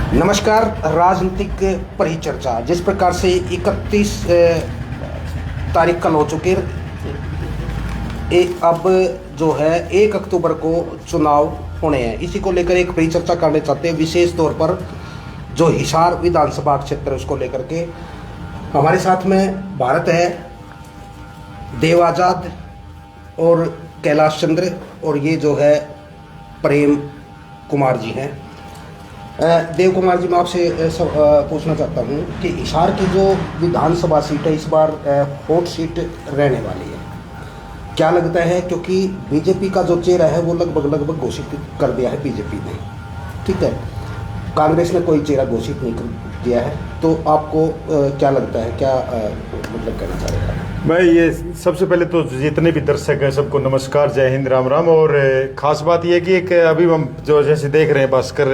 नमस्कार। राजनीतिक परिचर्चा जिस प्रकार से 31 तारीख कल हो चुके, अब जो है 1 अक्टूबर को चुनाव होने हैं, इसी को लेकर एक परिचर्चा करने चाहते हैं। विशेष तौर पर जो हिसार विधानसभा क्षेत्र है उसको लेकर के हमारे साथ में भारत है, देव आजाद और कैलाश चंद्र, और ये जो है प्रेम कुमार जी हैं। देव कुमार जी, मैं आपसे पूछना चाहता हूँ कि हिसार की जो विधानसभा सीट है इस बार हॉट सीट रहने वाली है, क्या लगता है? क्योंकि बीजेपी का जो चेहरा है वो लगभग घोषित कर दिया है बीजेपी ने, ठीक है, कांग्रेस ने कोई चेहरा घोषित नहीं कर दिया है, तो आपको क्या लगता है, क्या मतलब कहना चाह रहे हैं? मैं ये सबसे पहले तो जितने भी दर्शक हैं सबको नमस्कार, जय हिंद, राम राम। और खास बात ये कि एक अभी हम जो जैसे देख रहे हैं भास्कर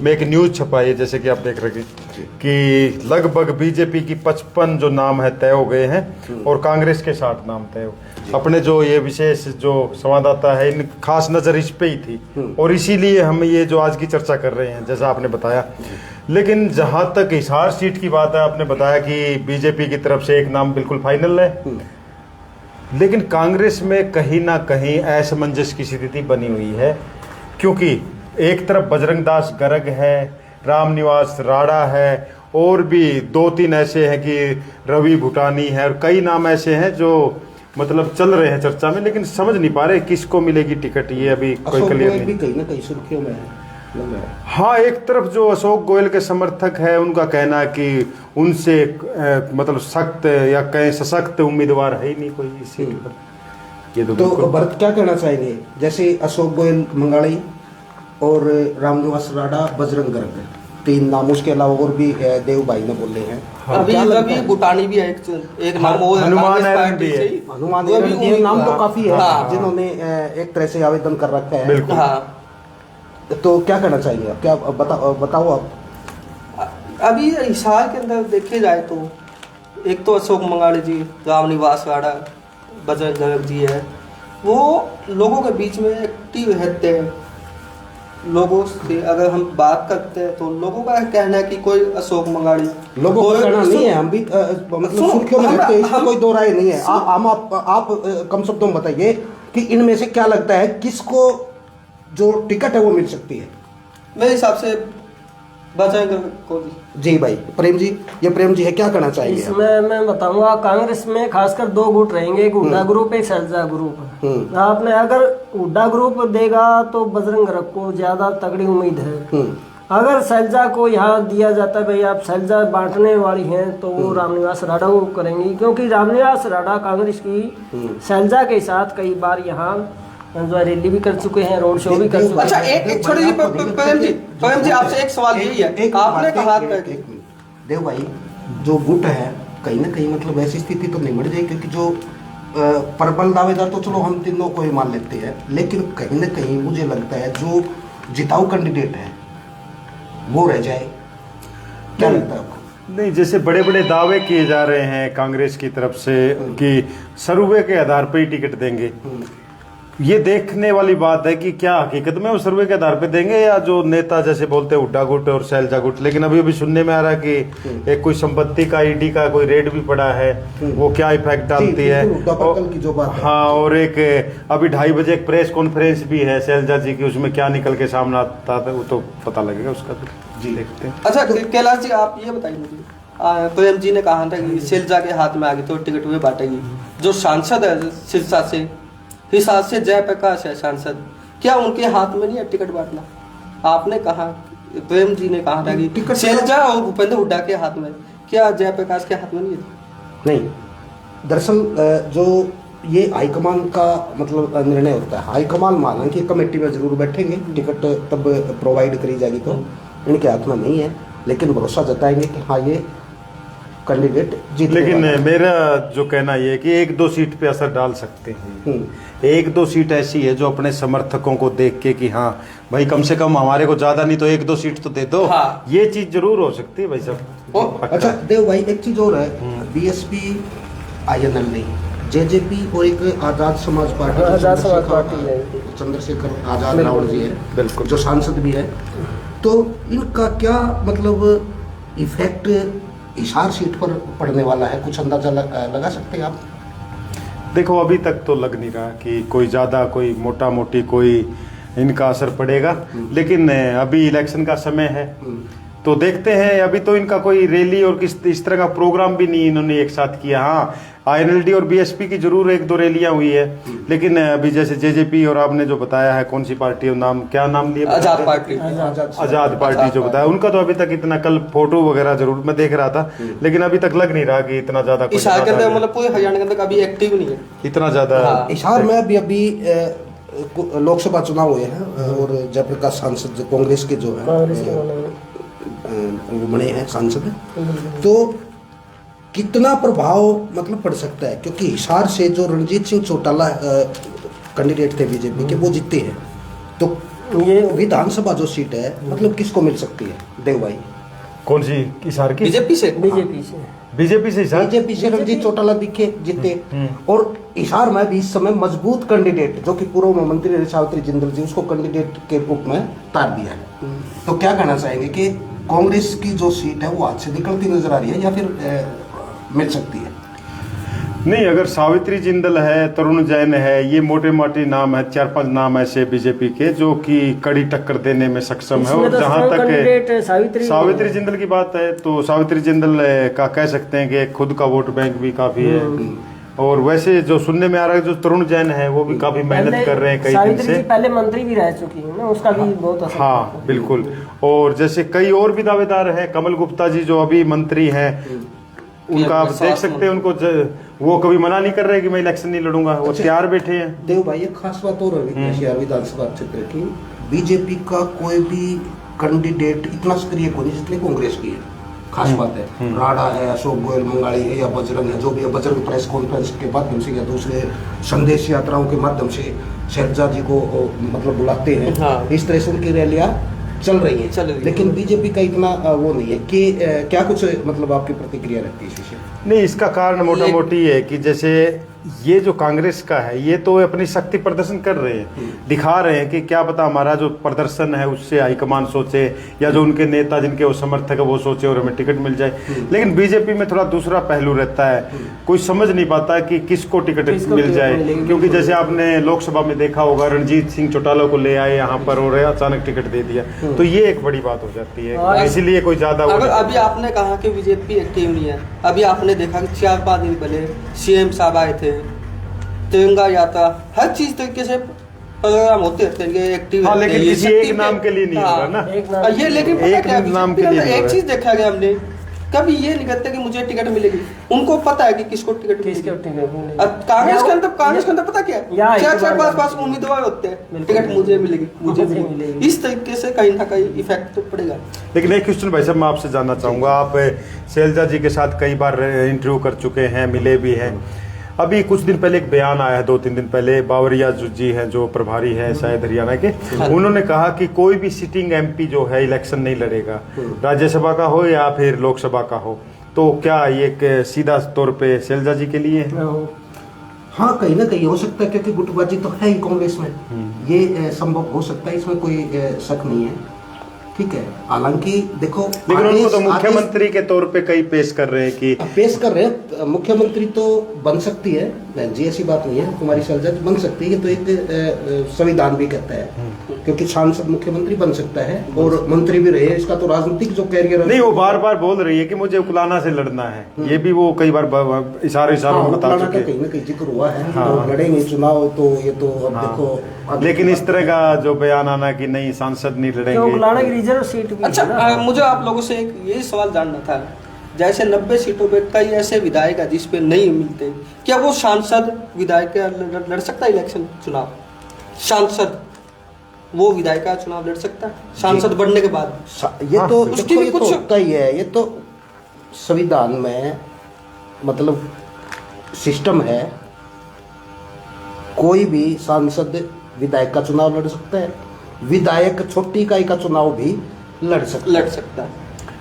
में एक न्यूज़ छपा है, जैसे कि आप देख रहे हैं कि लगभग बीजेपी की 55 जो नाम है तय हो गए हैं और कांग्रेस के 60 नाम तय हो। अपने जो ये विशेष जो संवाददाता है, इन खास नज़र इस पे ही थी और इसीलिए हम ये जो आज की चर्चा कर रहे हैं, जैसा आपने बताया। लेकिन जहां तक हिसार सीट की बात है, आपने बताया कि बीजेपी की तरफ से एक नाम बिल्कुल फाइनल है, लेकिन कांग्रेस में कहीं ना कहीं असमंजस की स्थिति बनी हुई है, क्योंकि एक तरफ बजरंग दास गर्ग है, रामनिवास राणा है, और भी 2-3 ऐसे हैं कि रवि भूटानी है, और कई नाम ऐसे हैं जो मतलब चल रहे हैं चर्चा में, लेकिन समझ नहीं पा रहे किसको मिलेगी टिकट, ये अभी कोई क्लियर नहीं। कहीं ना कहीं सुर्खियों में है। हाँ, एक तरफ जो अशोक गोयल के समर्थक है उनका कहना है कि उनसे मतलब सख्त या कहीं सशक्त उम्मीदवार है ही नहीं कोई इस सीट पर। ये तो भरत क्या कहना चाहेंगे? जैसे अशोक गोयल मंगाड़ी और रामनिवास राणा, बजरंग गर्ग, 3 नाम, उसके अलावा और भी देव भाई ने बोले हैं। हाँ, अभी भूटानी भी है, एक नाम वो हनुमान भी है। हनुमान ये नाम तो काफी है जिन्होंने एक तरह से आवेदन कर रखा है। बिल्कुल। हाँ, तो क्या कहना चाहेंगे आप? क्या बताओ आप। अभी हिसार के अंदर देखे जाए तो एक तो अशोक मंगाड़ी जी, रामनिवास राणा, बजरंग गर्ग जी है, वो लोगों के बीच में एक्टिव रहते हैं। लोगों से अगर हम बात करते हैं तो लोगों का कहना है कि कोई अशोक मंगाड़ी, लोगों का कहना नहीं है, हम भी मतलब सुर्खियों में रहते हैं, इसमें कोई दो राय नहीं है। आप कम शब्दों में बताइए कि इनमें से क्या लगता है किसको जो टिकट है वो मिल सकती है? मेरे हिसाब से बजरंग को जी भाई। प्रेम जी, ये प्रेम जी है, क्या कहना चाहिए? इसमें मैं बताऊंगा, कांग्रेस में खासकर 2 गुट रहेंगे, एक हुड्डा ग्रुप, एक सैलजा ग्रुप। आपने अगर हुड्डा ग्रुप देगा तो बजरंग गर्ग को ज्यादा तगड़ी उम्मीद है। अगर सैलजा को यहाँ दिया जाता है भाई आप सैलजा बांटने वाली हैं, तो वो रामनिवास राणा को करेंगी, क्योंकि रामनिवास राणा कांग्रेस की सैलजा के साथ कई बार यहाँ जो रैली भी कर चुके हैं, रोड शो भी कर चुके हैं। अच्छा, एक छोटी सी प्रेम जी आपसे एक सवाल यही है, आपने कहा देव भाई, जो गुट है कहीं ना कहीं मतलब ऐसी स्थिति तो नहीं बढ़ जाएगी, क्योंकि जो प्रबल दावेदार तो चलो हम तीनों को ही मान लेते हैं, लेकिन कहीं ना कहीं मुझे लगता है जो जिताऊ कैंडिडेट है वो रह जाए। क्या लगता है आपको? नहीं, जैसे बड़े बड़े दावे किए जा रहे हैं कांग्रेस की तरफ से कि सर्वे के आधार पर ही टिकट देंगे, ये देखने वाली बात है कि क्या हकीकत में वो सर्वे के आधार पे देंगे या जो नेता जैसे बोलते हैं हुड्डा गुट और सैलजा गुट। लेकिन अभी सुनने में आ रहा है कि एक कोई संपत्ति का ईडी का कोई रेड भी पड़ा है, वो क्या इफेक्ट डालती है। की जो बात है। हाँ, और एक अभी 2:30 बजे एक प्रेस कॉन्फ्रेंस भी है सैलजा जी की, उसमें क्या निकल के सामने आता है वो तो पता लगेगा उसका। जी देखते हैं। अच्छा कैलाश जी, आप ये बताइए मुझे, प्रेम जी ने कहा था कि सैलजा के हाथ में आ गई तो टिकट वे बांटेगी। जो सांसद है सिरसा से, हिसार से जयप्रकाश है सांसद, क्या उनके हाथ में नहीं है टिकट बांटना? आपने कहा, प्रेम जी ने कहा था कि सैलजा और भूपेंद्र हुड्डा के हाथ में, क्या जयप्रकाश के हाथ में नहीं है? नहीं, दरअसल जो ये हाईकमान का मतलब निर्णय होता है। हाईकमान माना कि कमेटी में जरूर बैठेंगे, टिकट तब प्रोवाइड करी जाएगी, तो इनके हाथ में नहीं है, लेकिन भरोसा जताएंगे कि हाँ ये कैंडिडेट जीत। लेकिन मेरा जो कहना ये है कि 1-2 सीट पे असर डाल सकते हैं। 1-2 सीट ऐसी है जो अपने समर्थकों को देख के कि हाँ भाई कम से कम हमारे को ज्यादा नहीं तो 1-2 सीट तो दे दो। हाँ। ये चीज जरूर हो सकती है भाई साहब। अच्छा देव भाई, एक चीज और है, बीएसपी INL नहीं, जेजेपी और एक आजाद समाज पार्टी, चंद्रशेखर आजाद रावण जी है, बिल्कुल, जो सांसद भी है, तो इनका क्या मतलब इफेक्ट हिसार सीट पर पड़ने वाला है, कुछ अंदाजा लगा सकते हैं आप? देखो अभी तक तो लग नहीं रहा कि कोई ज़्यादा कोई मोटा मोटी कोई इनका असर पड़ेगा, लेकिन अभी इलेक्शन का समय है तो देखते हैं। अभी तो इनका कोई रैली और किस इस तरह का प्रोग्राम भी नहीं इन्होंने एक साथ किया। हाँ, आईएनएलडी और बीएसपी की जरूर एक दो रैलियां हुई है, लेकिन अभी जैसे जेजेपी और आपने जो बताया है कौन सी पार्टी नाम क्या नाम लिया, आजाद पार्टी, आजाद पार्टी जो बताया, उनका तो अभी तक इतना, कल फोटो वगैरह जरूर मैं देख रहा था, लेकिन अभी तक लग नहीं रहा कि इतना ज्यादा कुछ हिसार के अंदर मतलब पूरे हरियाणा के अंदर अभी एक्टिव नहीं है इतना ज्यादा। हिसार में अभी लोकसभा चुनाव हुए हैं और जयप्रकाश सांसद कांग्रेस के जो है वो बने हैं सांसद, तो कितना प्रभाव मतलब पड़ सकता है? क्योंकि हिसार से जो रणजीत सिंह चौटाला कैंडिडेट थे बीजेपी के, वो जीते हैं, तो ये विधानसभा जो सीट है मतलब किसको मिल सकती है देव भाई? कौन सी हिसार की? बीजेपी से बीजेपी से रणजीत चौटाला दिखे जीते, और हिसार में भी इस समय मजबूत कैंडिडेट जो कि पूर्व मंत्री सावित्री जिंदल जी, उसको कैंडिडेट के रूप में तार दिया है। तो क्या कहना चाहेंगे कि कांग्रेस की जो सीट है वो हाथ से निकलती नजर आ रही है या फिर मिल सकती है? नहीं, अगर सावित्री जिंदल है, तरुण जैन है, ये मोटे मोटे नाम है, 4-5 नाम ऐसे बीजेपी के जो कि कड़ी टक्कर देने में सक्षम है। और जहां तक सावित्री जिंदल की बात है तो सावित्री जिंदल का कह सकते हैं कि खुद का वोट बैंक भी काफी है, और वैसे जो सुनने में आ रहा है जो तरुण जैन है वो भी काफी मेहनत कर रहे हैं कई दिन से, पहले मंत्री भी रह चुकी है ना, उसका भी बहुत असर। हाँ बिल्कुल, और जैसे कई और भी दावेदार हैं, कमल गुप्ता जी जो अभी मंत्री हैं, उनका आप देख सकते हैं, उनको वो कभी मना नहीं कर रहे कि मैं इलेक्शन नहीं लड़ूंगा, वो तैयार बैठे हैं। देव भाई एक खास बात और है हिसार विधानसभा क्षेत्र की, बीजेपी का कोई भी कैंडिडेट इतना सक्रिय को नहीं जितने कांग्रेस की है। खास बात है, राणा है, अशोक गोयल मंगाड़ी है, या बजरंग है, जो भी है, बजरंग प्रेस कॉन्फ्रेंस के माध्यम से या दूसरे संदेश यात्राओं के माध्यम से शैलजा जी को मतलब बुलाते हैं। हाँ। इस तरह से उनकी रैलियां चल रही है, लेकिन बीजेपी का इतना वो नहीं है कि क्या कुछ मतलब आपकी प्रतिक्रिया रहती है इस विषय? नहीं, इसका कारण मोटा मोटी है कि जैसे ये जो कांग्रेस का है ये तो अपनी शक्ति प्रदर्शन कर रहे हैं, दिखा रहे हैं कि क्या पता हमारा जो प्रदर्शन है उससे हाईकमान सोचे या जो उनके नेता जिनके वो समर्थक है वो सोचे और हमें टिकट मिल जाए। लेकिन बीजेपी में थोड़ा दूसरा पहलू रहता है, कोई समझ नहीं पाता कि किसको टिकट मिल जाए, क्योंकि जैसे आपने लोकसभा में देखा होगा रणजीत सिंह चौटाला को ले आए यहाँ पर और अचानक टिकट दे दिया, तो ये एक बड़ी बात हो जाती है, इसीलिए कोई ज्यादा। अभी आपने कहा कि बीजेपी एक्टिव नहीं है, अभी आपने देखा कि 4-5 दिन पहले सीएम साहब आए थे, तिरंगा यात्रा, हर चीज तरीके से प्रोग्राम होते रहते हैं एक्टिव। हाँ, लेकिन किसी एक नाम के लिए नहीं होगा ना ये, लेकिन एक नाम के लिए एक चीज देखा गया हमने, कभी ये नहीं कहते कि मुझे टिकट मिलेगी, उनको पता है कि किसको टिकट मिलेगी। कांग्रेस के अंदर पता क्या, 4-5 उम्मीदवार होते हैं, टिकट मुझे मिलेगी, इस तरीके से कहीं ना कहीं इफेक्ट तो पड़ेगा। लेकिन एक क्वेश्चन भाई साहब मैं आपसे जानना चाहूंगा, आप शैलजा जी के साथ कई बार इंटरव्यू कर चुके हैं, मिले भी हैं, अभी कुछ दिन पहले एक बयान आया है, 2-3 दिन पहले, बावरिया जी हैं जो प्रभारी हैं शायद हरियाणा के, उन्होंने कहा कि कोई भी सिटिंग एमपी जो है इलेक्शन नहीं लड़ेगा, राज्यसभा का हो या फिर लोकसभा का हो। तो क्या ये एक सीधा तौर पे शैलजा जी के लिए है? हाँ, कहीं ना कहीं हो सकता है, क्योंकि गुटबाजी तो है ही कांग्रेस में, ये संभव हो सकता है, इसमें कोई शक नहीं है। ठीक है, हालांकि देखो, लेकिन उनको तो मुख्यमंत्री के तौर पे कई पेश कर रहे हैं कि मुख्यमंत्री तो बन सकती है बहन जी, ऐसी बात नहीं है, कुमारी शैलजा बन सकती है, ये तो एक संविधान भी कहता है, क्योंकि सांसद मुख्यमंत्री बन सकता है और मंत्री भी रहे, इसका तो राजनीतिक जो कैरियर नहीं, वो बार बार बोल रही है कि मुझे उकलाना से लड़ना है, ये भी वो कई बार इशारों में बता चुके हैं, कहीं ना कहीं जिक्र हुआ है। तो लड़ेंगे चुनाव, तो ये तो अब देखो, लेकिन इस तरह का जो बयान आना कि नहीं सांसद नहीं लड़ेंगे। सीट भी। अच्छा, मुझे आप लोगों से एक यही सवाल जानना था, जैसे 90 सीटों पे कई ऐसे विधायक है जिस पे नहीं मिलते, क्या वो सांसद विधायक लड़ सकता है इलेक्शन चुनाव? सांसद वो विधायक का चुनाव लड़ सकता है सांसद बनने के बाद? ये तो उसकी भी कुछ होता ही है, ये तो संविधान में मतलब सिस्टम है, कोई भी सांसद विधायक का चुनाव लड़ सकता है, विधायक छोटी इकाई का चुनाव भी लड़ सकता है।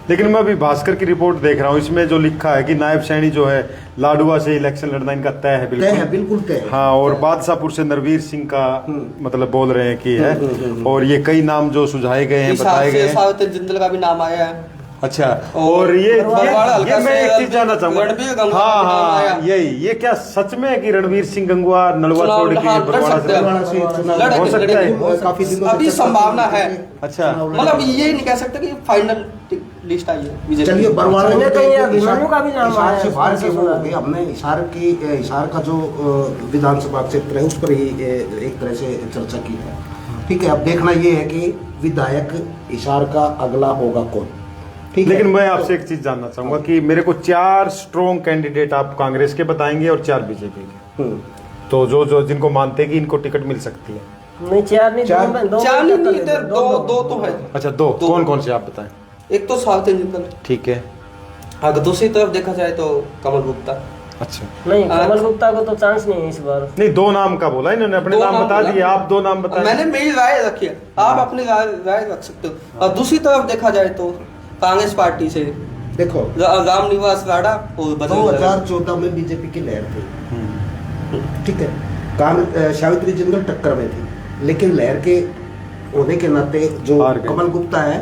लेकिन मैं अभी भास्कर की रिपोर्ट देख रहा हूँ, इसमें जो लिखा है कि नायब सैनी जो है लाडुआ से इलेक्शन लड़ना इनका तय है, बिल्कुल तय है। हाँ, और बादशाहपुर से नरवीर सिंह का मतलब बोल रहे हैं कि है, और ये कई नाम जो सुझाए गए हैं, बताए गए हैं। सावित्री जिंदल का भी नाम आया है। अच्छा, और ये मैं एक चीज जानना चाहूंगा, हाँ, ये क्या सच में है कि रणवीर सिंह गंगवा नलवा छोड़ के बरवाड़ा से हो सकता है? काफी दिनों अभी संभावना है। अच्छा, मतलब ये नहीं कह सकते कि फाइनल लिस्ट आई है। चलिए, बरवाड़ा में तो अभिमन्यु का भी नाम हिसार से बाहर के वो हो गए। हमने हिसार का जो विधानसभा क्षेत्र है उस पर ही एक तरह से चर्चा की है। ठीक है, अब देखना ये है कि विधायक हिसार का अगला होगा कौन। लेकिन मैं आपसे एक चीज जानना चाहूंगा कि मेरे को 4 स्ट्रॉन्ग कैंडिडेट आप कांग्रेस के बताएंगे और 4 बीजेपी के, तो जो जिनको मानते हैं कि इनको टिकट मिल सकती है। नहीं, 4 नहीं, दो तो है। अच्छा, 2 कौन कौन से आप बताएं? एक तो सावित्री जिंदल, ठीक है, अगर दूसरी तरफ देखा जाए तो कमल गुप्ता। अच्छा, नहीं, कमल गुप्ता को तो चांस नहीं है इस बार। नहीं, 2 नाम का बोला इन्होंने, अपने नाम बता दिए, आप 2 नाम बताएं। मैंने मेरी राय रखी है, आप अपनी राय रख सकते हो। और दूसरी तरफ देखा जाए तो कांग्रेस पार्टी से देखो, रामनिवास राणा और 2014 में बीजेपी की लहर थी, ठीक है, सावित्री जिंदल टक्कर में थी, लेकिन लहर के होने के नाते जो कमल गुप्ता है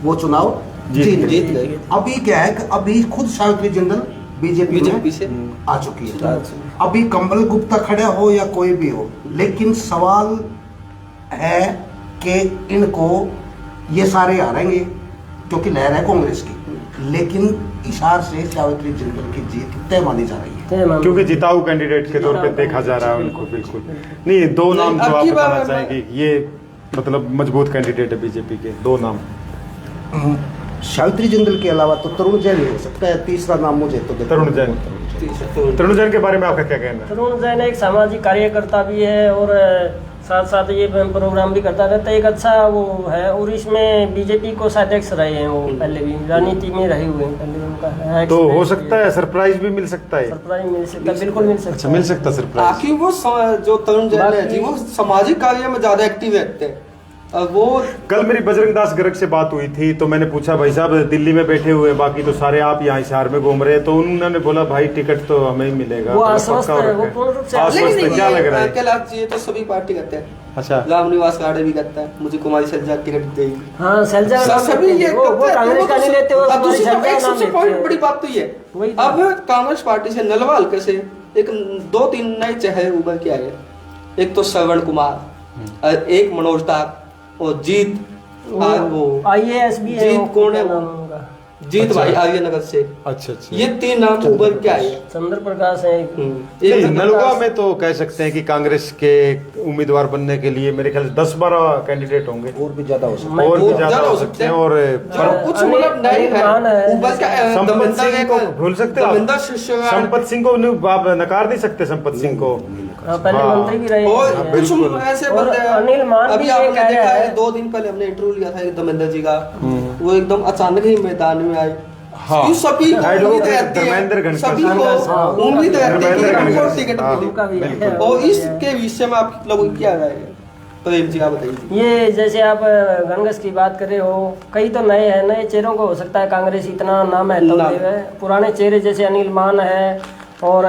वो चुनाव जीत गए। अभी क्या है कि अभी खुद सावित्री जिंदल बीजेपी से आ चुकी है। अभी कमल गुप्ता खड़ा हो या कोई भी हो, लेकिन सवाल है कि इनको ये सारे हारेंगे क्योंकि लहर है कांग्रेस की, लेकिन हिसार से सावित्री जिंदल की जीत तय मानी जा रही है, क्योंकि जिताऊ कैंडिडेट के तौर पे देखा जा रहा है उनको। बिल्कुल नहीं, 2 नाम जो आप बताना चाहेंगे, ये मतलब मजबूत कैंडिडेट है बीजेपी के, 2 नाम। सावित्री जिंदल के अलावा तो तरुण जैन ही हो सकता है, तीसरा नाम मुझे तो तरुण जैन। तरुण जैन के बारे में आपका क्या कहना है? तरुण जैन एक सामाजिक कार्यकर्ता भी है और साथ साथ ये प्रोग्राम भी करता रहता है, एक अच्छा वो है। और इसमें बीजेपी को अध्यक्ष रहे हैं वो, पहले भी राजनीति में रहे हुए हैं, पहले उनका तो हो सकता है सरप्राइज भी मिल सकता है। सरप्राइज मिल सकता है, बिल्कुल मिल सकता है। अच्छा, मिल सकता है सरप्राइज। ताकि वो जो तरुण जैन है जी, वो सामाजिक कार्य में ज्यादा एक्टिव रहते हैं। वो कल मेरी बजरंग दास गर्ग से बात हुई थी, तो मैंने पूछा, भाई साहब दिल्ली में बैठे हुए बाकी तो सारे आप यहाँ हिसार में घूम रहे हैं, तो उन्होंने बोला भाई टिकट तो हमें ही मिलेगा। वो आश्वस्त है, वो पूर्ण रूप से आश्वस्त है। क्या लग रहा है? कैलाश जी तो सभी पार्टी करते हैं। अच्छा, रामनिवास राणे भी करता है, मुझे कुमारी शैलजा टिकट देगी। हाँ, शैलजा सभी ये वो कांग्रेस का नहीं लेते, वो दूसरी एक सबसे बड़ी बात तो ये, अब कांग्रेस पार्टी से नलवा हल्के से एक 2-3 नए चेहरे उभर के आए। एक तो श्रवण कुमार, एक मनोज दास और जीत, वो IAS भी है। जीत कौन है वो? जीत भाई आर्यनगर से। अच्छा, ये 3 नाम उभर के आए। चंद्र प्रकाश है। नलवा में तो कह सकते हैं कि कांग्रेस के उम्मीदवार बनने के लिए मेरे ख्याल से 10-12 कैंडिडेट होंगे, और भी ज्यादा हो सकते हैं, और भी ज्यादा हो सकते हैं। और कुछ मतलब नए हैं, संपत सिंह को भूल सकते हैं, संपत सिंह को आप नकार नहीं सकते, संपत सिंह को पहले मंत्री भी रहे। और कुछ ऐसे बंदे अनिल मान अभी आपने देखा है, 2 दिन पहले हमने इंटरव्यू लिया था एक धर्मेंद्र जी का, वो एकदम अचानक ही मैदान में आए। हाँ, सभी को उम्मीद रहती है, सभी को उम्मीद रहती है कि हमको टिकट मिले। और इसके विषय में आप लोगों की क्या राय है? प्रेम जी आप बताइए। ये जैसे आप गणगस की बात कर रहे हो, कई तो नए हैं, नए चेहरों को हो सकता है कांग्रेस इतना नाम है, पुराने चेहरे जैसे अनिल मान है और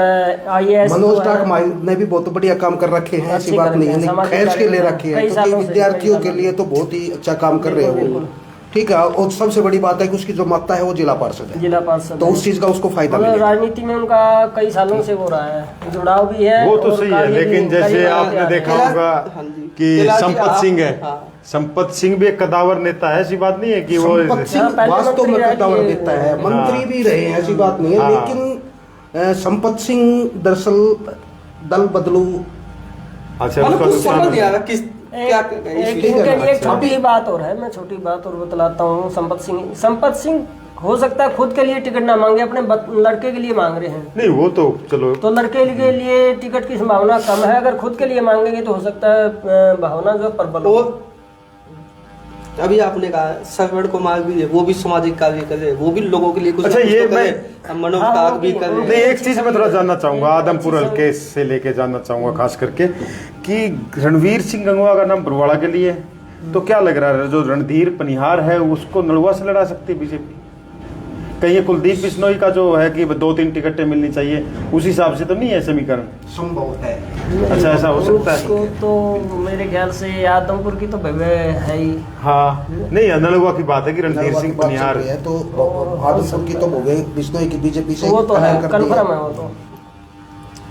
IAS मनोज डाक ने भी बहुत बढ़िया काम कर रखे हैं, ऐसी बात नहीं है, खैर के ले रखे हैं, क्योंकि विद्यार्थियों के लिए तो बहुत ही अच्छा काम कर रहे हैं। ठीक है, और सबसे बड़ी बात है कि उसकी जो माता है वो जिला पार्षद है, जिला पार्षद, तो उस चीज का उसको फायदा मिलेगा। राजनीति में उनका कई सालों से हो रहा है, जुड़ाव भी है, वो तो सही है। लेकिन जैसे आपने देखा होगा कि संपत सिंह है, संपत सिंह भी एक कदावर नेता है, ऐसी बात नहीं है कि वो वास्तव में कदावर नेता है, मंत्री भी रहे हैं, ऐसी बात नहीं है। लेकिन संपत सिंह दरअसल दल बदलू, अच्छा, एक छोटी बात और है, मैं छोटी बात और बतलाता हूँ। संपत सिंह हो सकता है खुद के लिए टिकट ना मांगे, अपने लड़के के लिए मांग रहे हैं। नहीं, वो तो चलो, तो लड़के के लिए टिकट की संभावना कम है, अगर खुद के लिए मांगेंगे तो हो सकता है भावना जो प्रबल हो। अभी आपने कहा श्रवण कुमार भी है, वो भी सामाजिक कार्य कर रहे हैं, वो भी लोगों के लिए कुछ अच्छा, ये मैं मनोज दास भी कर रहे हैं। नहीं, एक चीज मैं थोड़ा जानना चाहूंगा, आदमपुर हल्के से लेके जानना चाहूंगा खास करके कि रणवीर सिंह गंगवा का नाम बरवाड़ा के लिए, तो क्या लग रहा है जो रणधीर पनिहार है उसको नलवा से लड़ा सकती है बीजेपी? कहीं कुलदीप बिश्नोई का जो है कि 2-3 टिकटें मिलनी चाहिए, उस हिसाब से तो नहीं है समीकरण? संभव है। अच्छा, ऐसा हो सकता है। उसको तो मेरे ख्याल से आदमपुर की तो भव्य है ही। हाँ, नहीं नलुआ की बात है कि रणधीर सिंह बात चल पनिहार रही है, तो आदमपुर की तो हो गई, बिश्नोई की बीजेपी से वो तो है, कर दी कन्फर्म है वो तो।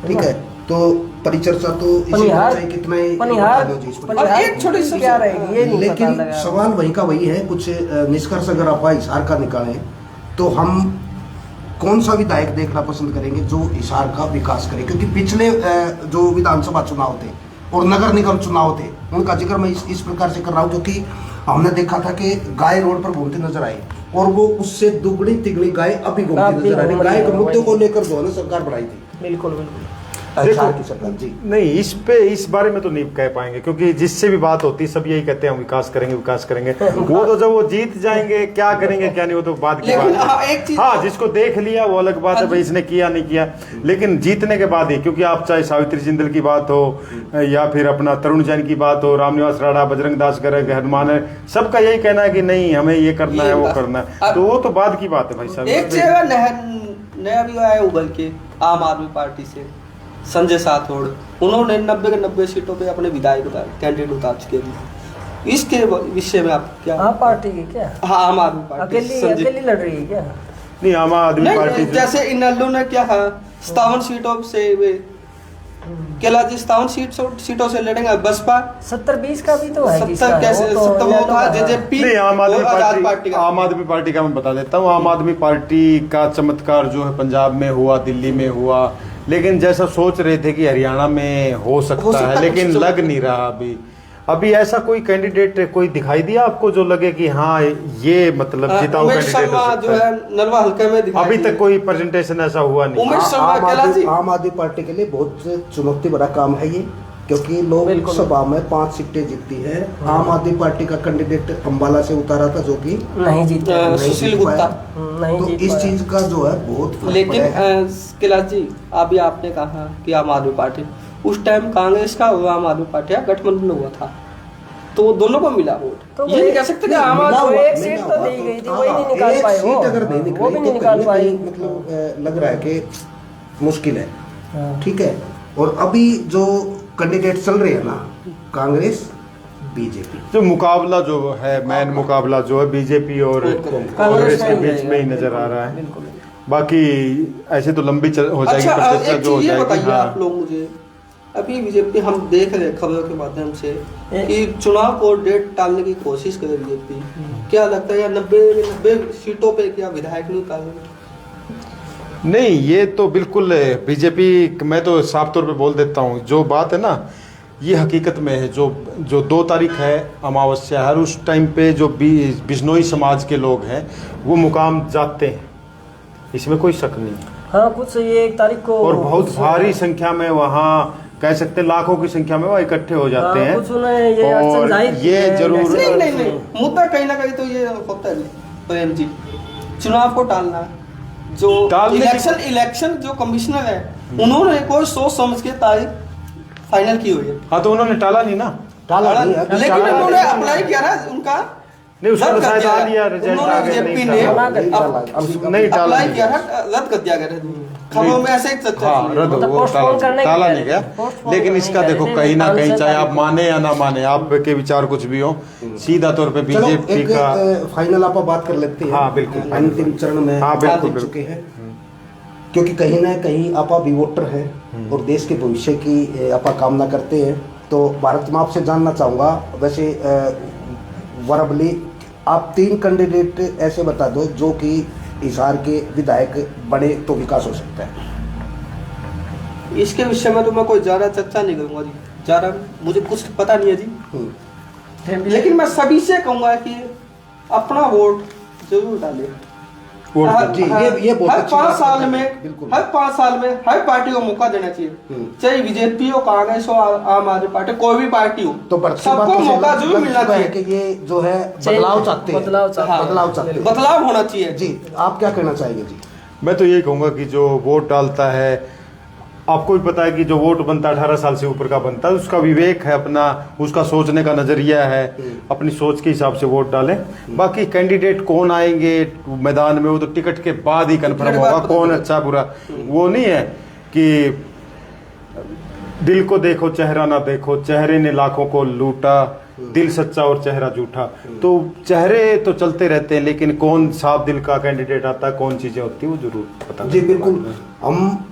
ठीक है, तो परिचर्चा तो इसी पनिहार चाहे कितना ही पनिहार जी इस पर। अब एक छोटी सी क्या रहेगी ये नहीं पता लेकिन लगा। सवाल वही का वही है, कुछ निष्कर्ष अगर आप हिसार का निकालें तो हम कौन सा विधायक देखना पसंद करेंगे जो हिसार का विकास करे, क्योंकि पिछले जो विधानसभा चुनाव थे और नगर निगम चुनाव थे उनका जिक्र मैं इस प्रकार से कर रहा हूँ, क्योंकि हमने देखा था कि गाय रोड पर घूमती नजर आई और वो उससे दुगनी तिगनी गाय अभी घूमती नजर आ रही। गाय के मुद्दे को लेकर जो है ना सरकार बढ़ाई थी बिल्कुल बिल्कुल। हिसार की सरकार जी। नहीं, इस बारे में तो नहीं कह पाएंगे, क्योंकि जिससे भी बात होती है सब यही कहते हैं हम विकास करेंगे विकास करेंगे। वो तो जब वो जीत जाएंगे क्या करेंगे क्या नहीं, वो तो बात की बात लेकिन हाँ, है। एक चीज हाँ, जिसको देख लिया वो अलग बात है, भाई इसने किया नहीं किया, लेकिन जीतने के बाद ही, क्योंकि आप चाहे सावित्री जिंदल की बात हो या फिर अपना तरुण जैन की बात हो, रामनिवास राणा, बजरंग दास गर्ग, हनुमान है, सबका यही कहना है कि नहीं हमें ये करना है वो करना है, तो वो तो बाद की बात है भाई साहब। एक जगह नया भी आया उबल के आम आदमी पार्टी से संजय साथोड़, उन्होंने 90 के 90 सीटों पे अपने विधायक कैंडिडेट उतार चुके हैं। इसके विषय में आप क्या? हाँ पार्टी की क्या? हाँ, आम आदमी पार्टी अकेली लड़ रही है क्या? नहीं, आम आदमी पार्टी जैसे इनलो ने क्या कहा 57 सीटों से वे केला जी 57 सीटों से लड़ेंगे। बसपा 70-20 का भी तो है 70 कैसे 70 वो था जेजेपी। नहीं, आम आजाद आदमी पार्टी का मैं बता देता हूँ। आम आदमी पार्टी का चमत्कार जो है पंजाब में हुआ, दिल्ली में हुआ, लेकिन जैसा सोच रहे थे कि हरियाणा में हो सकता है, लेकिन लग नहीं रहा। अभी ऐसा कोई कैंडिडेट कोई दिखाई दिया आपको जो लगे कि हाँ ये मतलब जिताऊ कैंडिडेट हो सकता जो है नलवा हल्के में दिखाई अभी तक कोई प्रेजेंटेशन ऐसा हुआ नहीं। आम आदमी पार्टी के लिए बहुत चुनौती भरा काम है ये, क्योंकि लोकसभा में 5 सीटें जीतती है। आम आदमी पार्टी का कैंडिडेट अंबाला से उतारा था जो कि नहीं जीता, सुशील गुप्ता नहीं तो जीत इस पाया। चीज का जो है बहुत फर्क लेकिन पड़ा है। कैलाश जी अभी आपने कहा कि आम आदमी पार्टी, उस टाइम कांग्रेस का और आम आदमी पार्टी का गठबंधन हुआ था, तो दोनों को मिला वोट। तो ये नहीं कह सकते कि आम आदमी वो हुआ, एक मिला सीट हुआ, तो दी गई थी, हाँ, वही नहीं निकाल एक पाए सीट अगर नहीं वो निकली भी नहीं तो निकाल कहीं ना पाए। कहीं मतलब लग रहा है कि मुश्किल है। हाँ। ठीक है, और अभी जो कैंडिडेट चल रहे हैं ना कांग्रेस बीजेपी, जो मुकाबला जो है मेन मुकाबला जो है बीजेपी और कांग्रेस के बीच में ही नजर आ रहा है। बाकी ऐसे तो लंबी हो जाएगी अच्छा, चर्चा एक जो हो चीज ये जाएगी। बताइए हाँ। आप लोग मुझे, अभी बीजेपी हम देख रहे हैं खबरों के माध्यम से कि चुनाव को डेट टालने की कोशिश करे बीजेपी, क्या लगता है 90 सीटों पे क्या विधायक नहीं उतारेंगे? नहीं, ये तो बिल्कुल बीजेपी, मैं तो साफ तौर पे बोल देता हूँ, जो बात है ना ये हकीकत में है। जो 2 तारीख है अमावस्या, हर उस टाइम पे जो बिश्नोई समाज के लोग हैं वो मुकाम जाते हैं, इसमें कोई शक नहीं। हाँ, कुछ ये 1 तारीख को और बहुत भारी संख्या में वहाँ कह सकते हैं लाखों की संख्या में वहाँ इकट्ठे हो जाते हैं। कुछ उन्हें ये अड़चन और जाहिर की ये है, जरूर नहीं, मुद्दा कहीं ना कहीं तो ये होता है प्रेम जी, चुनाव को टालना। जो इलेक्शन जो कमिश्नर है उन्होंने कोई सोच समझ के तारीख फाइनल की हुई है। हाँ, तो उन्होंने टाला नहीं ना, लेकिन उन्होंने अप्लाई किया ना, उनका नहीं उसको शायद आ लिया रिजल्ट आ गया, नहीं टाला अप्लाई किया ना, रद्द कर दिया गया। खबरों में ऐसे ही चर्चा हाँ, चल रही है। रद्द मतलब वो postpone करने की टाला कह नहीं रहे गया। हैं। postpone लेकिन करने इसका की देखो कह रहे कहीं हैं। ना कहीं 5 चाहे आप तारीख माने या ना माने, आपके विचार कुछ भी हो, सीधा तौर पे चलो बीजेपी एक का फाइनल आप बात कर लेते हैं। हाँ, बिल्कुल। अंतिम चरण में हाँ, बिल्कुल, पहुंच चुके हैं, क्योंकि कहीं ना कहीं आप भी वोटर हैं और देश के भविष्य की आप कामना करते हैं। तो भारत मैं आपसे जानना चाहूँगा, वैसे वरबली आप 3 कैंडिडेट ऐसे बता दो जो कि हिसार के विधायक बने तो विकास हो सकता है। इसके विषय में तो मैं कोई ज्यादा चर्चा नहीं करूंगा जी, ज्यादा मुझे कुछ पता नहीं है जी। लेकिन मैं सभी से कहूंगा कि अपना वोट जरूर डालें। जी, ये बहुत हर अच्छी 5 बात साल है, में बिल्कुल। हर 5 साल में हर पार्टी को मौका देना चाहिए, चाहे बीजेपी हो, कांग्रेस हो, आम आदमी पार्टी, कोई भी पार्टी हो, तो सबको मौका जरूर मिलना चाहिए कि ये जो है बदलाव चाहते हैं, बदलाव चाहते हैं। बदलाव होना चाहिए। जी, आप क्या कहना चाहेंगे जी? मैं तो ये कहूँगा कि जो वोट डालता है आपको भी पता है कि जो वोट बनता है 18 साल से ऊपर का बनता है, उसका विवेक है अपना, उसका सोचने का नजरिया है, अपनी सोच के हिसाब से वोट डालें। बाकी कैंडिडेट कौन आएंगे मैदान में वो तो टिकट के बाद ही कन्फर्म होगा, कौन अच्छा बुरा। वो नहीं है कि दिल को देखो चेहरा ना देखो, चेहरे ने लाखों को लूटा, दिल सच्चा और चेहरा झूठा। तो चेहरे तो चलते रहते हैं, लेकिन कौन साफ दिल का कैंडिडेट आता है, कौन चीजें होती है, वो जरूर पता। जी बिल्कुल। हम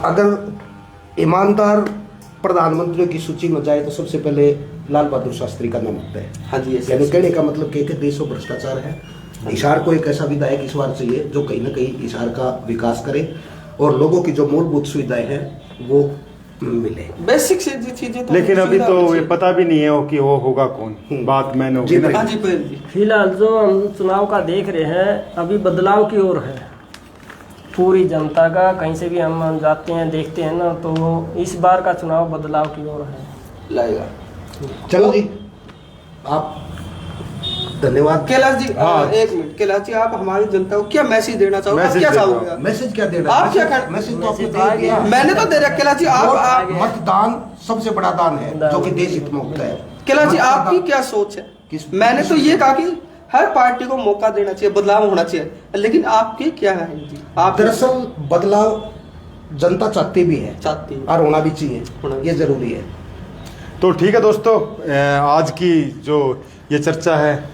अगर ईमानदार प्रधानमंत्रियों की सूची में जाए तो सबसे पहले लाल बहादुर शास्त्री का नाम आता है। हाँ जी, yes, यानी yes. कहने का मतलब कि देश में भ्रष्टाचार है। हिसार को एक ऐसा विधायक इस बार चाहिए जो कहीं ना कहीं हिसार का विकास करे और लोगों की जो मूलभूत सुविधाएं हैं वो मिले, बेसिक चीजें। तो लेकिन अभी तो ये सुविधा पता भी नहीं है कि वो होगा कौन, बात मैंने होगी हाँ ना। जी पहल जी। फिलहाल जो हम चुनाव का देख रहे हैं अभी बदलाव की ओर है पूरी जनता का। कहीं से भी हम जाते हैं देखते हैं ना, तो इस बार का चुनाव बदलाव की ओर है। लाएगा। चलो जी, आप धन्यवाद। कैलाश जी हाँ। एक मिनट, कैलाश जी आप हमारी जनता को क्या मैसेज देना चाहोगे? आप मैसेज क्या देना। चाहोगे? मैसेज क्या देना? आप क्या कर- मैसेज तो आपने मैसेज आ दे दिया। गया। मैंने तो दे रखा कैलाश जी। आप मतदान सबसे बड़ा दान है जो कि देश हित में होता है। कैलाश जी आपकी मतदान- क्या सोच है? किस- मैंने तो ये कहा कि हर पार्टी को मौका देना चाहिए, बदलाव होना चाहिए, लेकिन आपकी क्या है जी? आप दरअसल बदलाव जनता चाहती भी है चाहती है। और होना भी चाहिए, होना भी ये जरूरी है। तो ठीक है दोस्तों, आज की जो ये चर्चा है,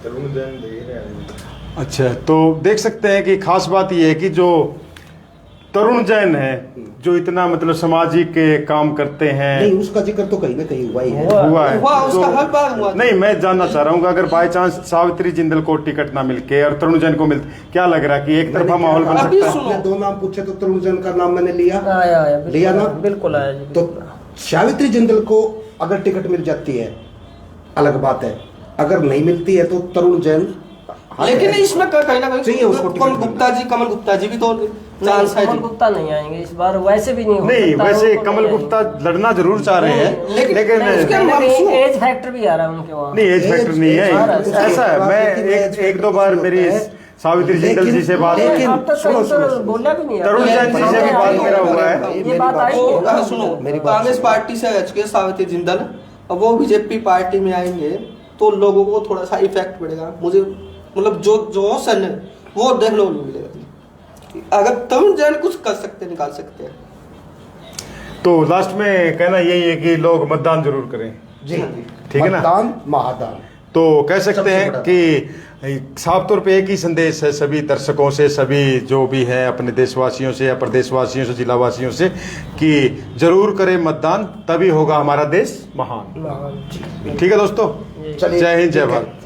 अच्छा, तो देख सकते हैं कि खास बात ये है कि जो तरुण जैन है, जो इतना मतलब सामाजिक काम करते हैं, नहीं, उसका जिक्र तो कहीं ना कहीं हुआ ही है। हुआ है हुआ, उसका तो- हर बार हुआ। नहीं, मैं जानना चाह रहा हूँ कि अगर बाय चांस सावित्री जिंदल को टिकट ना मिलके और तरुण जैन को मिलते, क्या लग रहा है कि एक तरफा माहौल बन अभी सकता है? सुनो। आपने दो नाम पूछे तो तरुण जैन का नाम मैंने लिया। आया लिया ना? बिल्कुल आया जी। तो सावित्री जिंदल को अगर टिकट मिल जाती है अलग बात है, अगर नहीं मिलती है तो तरुण जैन लेकिन इसमें कहीं ना चाहिए कहीं उसको टिकट कमल गुप्ता जी भी तो नहीं, चांस है कमल जी। गुप्ता नहीं आएंगे इस बार, वैसे भी नहीं हो नहीं, सकता, वैसे उनको कमल नहीं गुप्ता लड़ना जरूर चाह रहे हैं, लेकिन- लेकिन उसके आएंगे। हम सुनो। एज फैक्टर भी आ रहा है उनके वहाँ। नहीं, एज फैक्टर नहीं है। ऐसा है, मैं एक दो बार मेरी सावित्री जिंदल जी से बात लेकिन- हुई, अब तक सुनो, कहीं सुनो, तो सुनो। बोला भी नहीं है। तरुण जैन जी से भी बात मेरा हुआ है। ये बात आई वो है ना। सुनो, मेरी बात कांग्रेस सुनो। पार्टी से हट के सावित्री जिंदल अब वो बीजेपी पार्टी में आएंगे तो लोगों को थोड़ा सा इफेक्ट पड़ेगा। मुझे मतलब जो सन है वो देखने को नहीं मिलेगा। अगर तरुण जैन कुछ कर सकते, निकाल सकते हैं। तो लास्ट में कहना यही है कि लोग मतदान जरूर करें, जी ठीक है ना? मतदान महादान। तो कह सकते सबसे हैं बड़ा कि साफ तौर पे एक ही संदेश है सभी दर्शकों से, सभी जो भी हैं अपने देशवासियों से या प्रदेशवासियों से, जिलावासियों से, कि जरूर करें मतदान, तभी होगा हमारा देश महान। ठीक है दोस्तों, चलिए, जय हिंद, जय ठीक है। भारत।